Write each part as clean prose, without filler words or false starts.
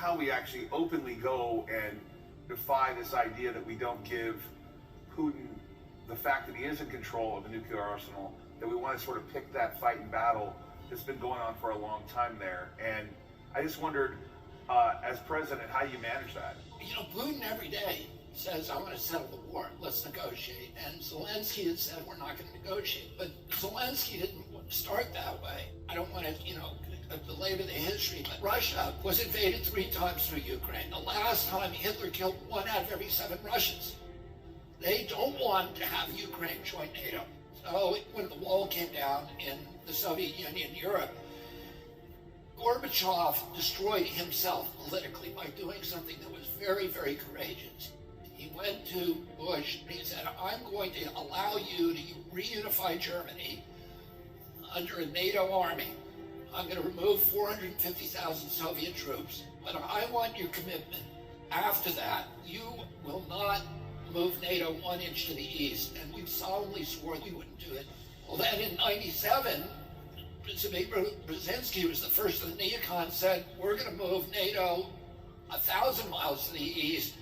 how we actually openly go and defy this idea that we don't give Putin the fact that he is in control of the nuclear arsenal, that we want to sort of pick that fight and battle that's been going on for a long time there. And I just wondered, as president, how do you manage that? You know, Putin every day says, I want to settle the war, let's negotiate. And Zelensky has said, we're not going to negotiate. But Zelensky didn't start that way. I don't want to, belabor the history, but Russia was invaded 3 times through Ukraine. The last time Hitler killed 1 out of every 7 Russians. They don't want to have Ukraine join NATO. So when the wall came down in the Soviet Union, Europe, Gorbachev destroyed himself politically by doing something that was very, very courageous. He went to Bush and he said, I'm going to allow you to reunify Germany under a NATO army. I'm going to remove 450,000 Soviet troops, but I want your commitment. After that, you will not move NATO 1 inch to the east. And we solemnly swore we wouldn't do it. Well, then in 97, Brzezinski was the first of the neocons, said, we're going to move NATO 1,000 miles to the east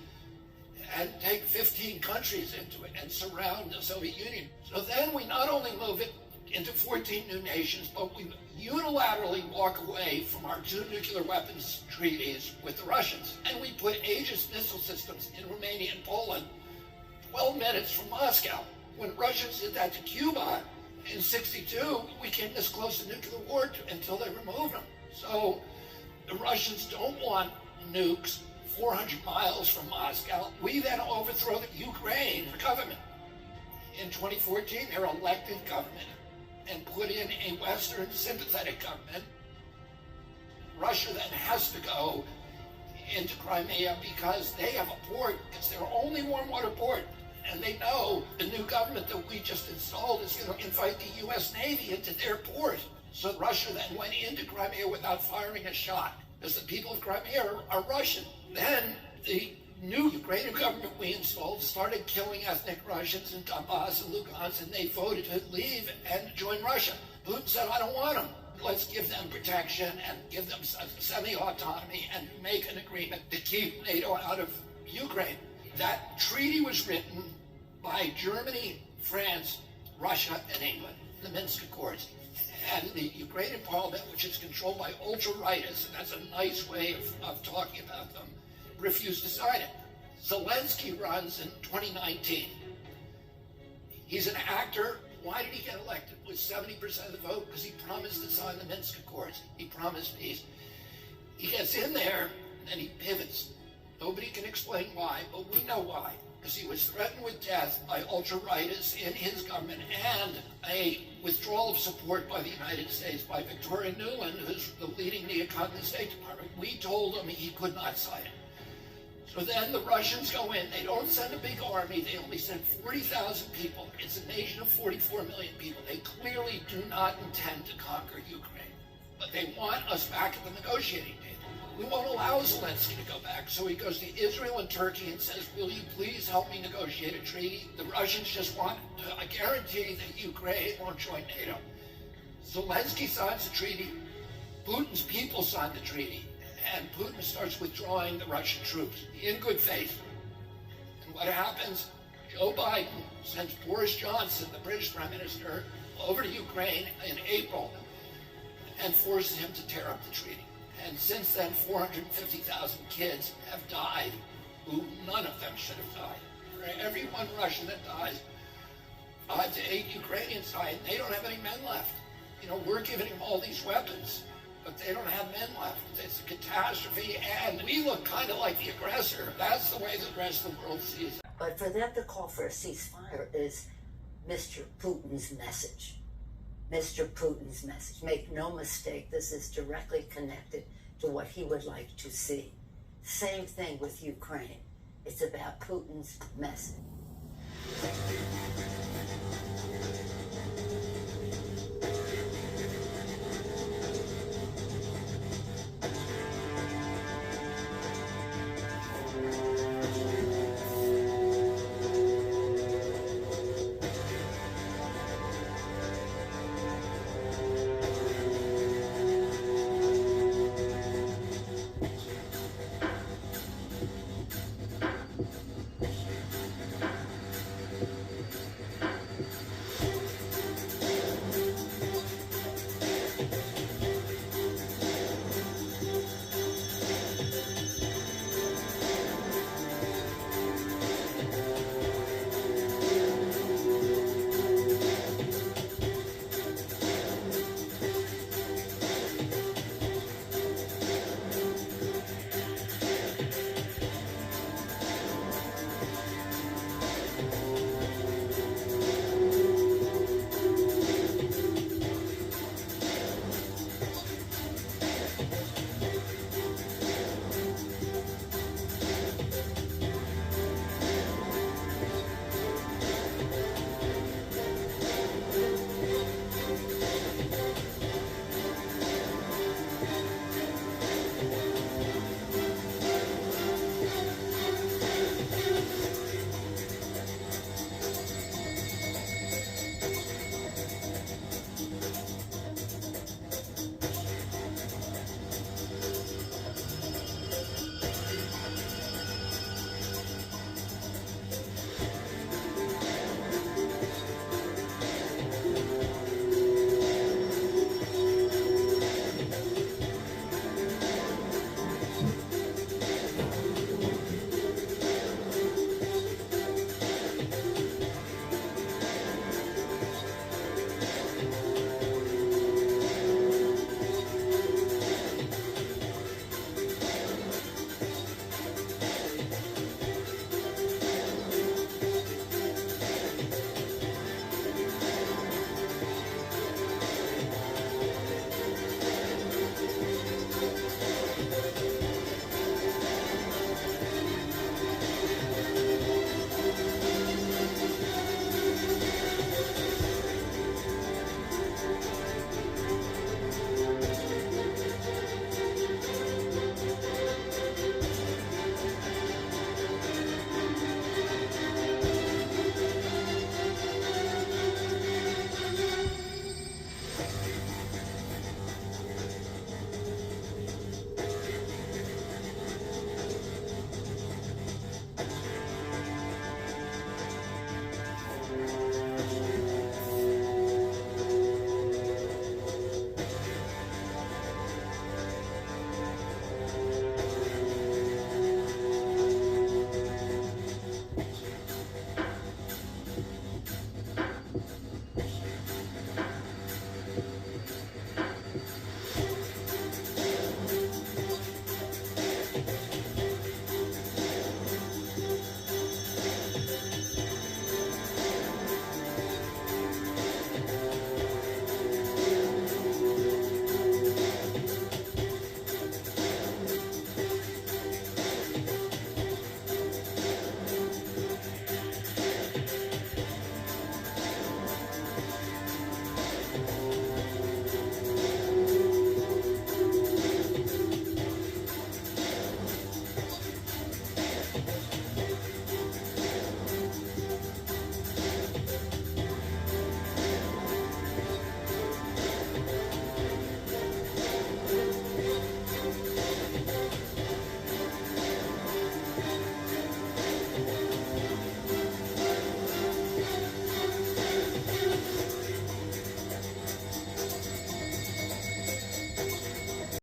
and take 15 countries into it and surround the Soviet Union. So then we not only move it into 14 new nations, but we unilaterally walk away from our 2 nuclear weapons treaties with the Russians. And we put Aegis missile systems in Romania and Poland 12 minutes from Moscow. When Russians did that to Cuba in '62, we came this close to nuclear war until they removed them. So the Russians don't want nukes 400 miles from Moscow. We then overthrow the Ukraine government. In 2014, their elected government, and put in a Western sympathetic government. Russia then has to go into Crimea because they have a port. It's their only warm water port. And they know the new government that we just installed is going to invite the U.S. Navy into their port. So Russia then went into Crimea without firing a shot, because the people of Crimea are Russian. Then the new Ukrainian government we installed started killing ethnic Russians in Donbass and Lugansk, and they voted to leave and join Russia. Putin said, I don't want them. Let's give them protection and give them semi-autonomy and make an agreement to keep NATO out of Ukraine. That treaty was written by Germany, France, Russia, and England, the Minsk Accords. And the Ukrainian parliament, which is controlled by ultra-rightists, and that's a nice way of talking about them, refused to sign it. Zelensky runs in 2019. He's an actor. Why did he get elected with 70% of the vote? Because he promised to sign the Minsk Accords. He promised peace. He gets in there and he pivots. Nobody can explain why, but we know why. Because he was threatened with death by ultra-rightists in his government and a withdrawal of support by the United States by Victoria Nuland, who's the leading neocon in the State Department. We told him he could not sign it. So then the Russians go in. They don't send a big army. They only send 40,000 people. It's a nation of 44 million people. They clearly do not intend to conquer Ukraine. But they want us back at the negotiating table. We won't allow Zelensky to go back. So he goes to Israel and Turkey and says, will you please help me negotiate a treaty? The Russians just want a guarantee that Ukraine won't join NATO. Zelensky signs the treaty. Putin's people sign the treaty. And Putin starts withdrawing the Russian troops in good faith. And what happens? Joe Biden sends Boris Johnson, the British Prime Minister, over to Ukraine in April and forces him to tear up the treaty. And since then, 450,000 kids have died who none of them should have died. For every one Russian that dies, 5 to 8 Ukrainians die, and they don't have any men left. You know, we're giving them all these weapons, but they don't have men left. It's a catastrophe, and we look kind of like the aggressor. That's the way the rest of the world sees it. But for them to call for a ceasefire is Mr. Putin's message. Mr. Putin's message. Make no mistake, this is directly connected to what he would like to see. Same thing with Ukraine. It's about Putin's message. Bye.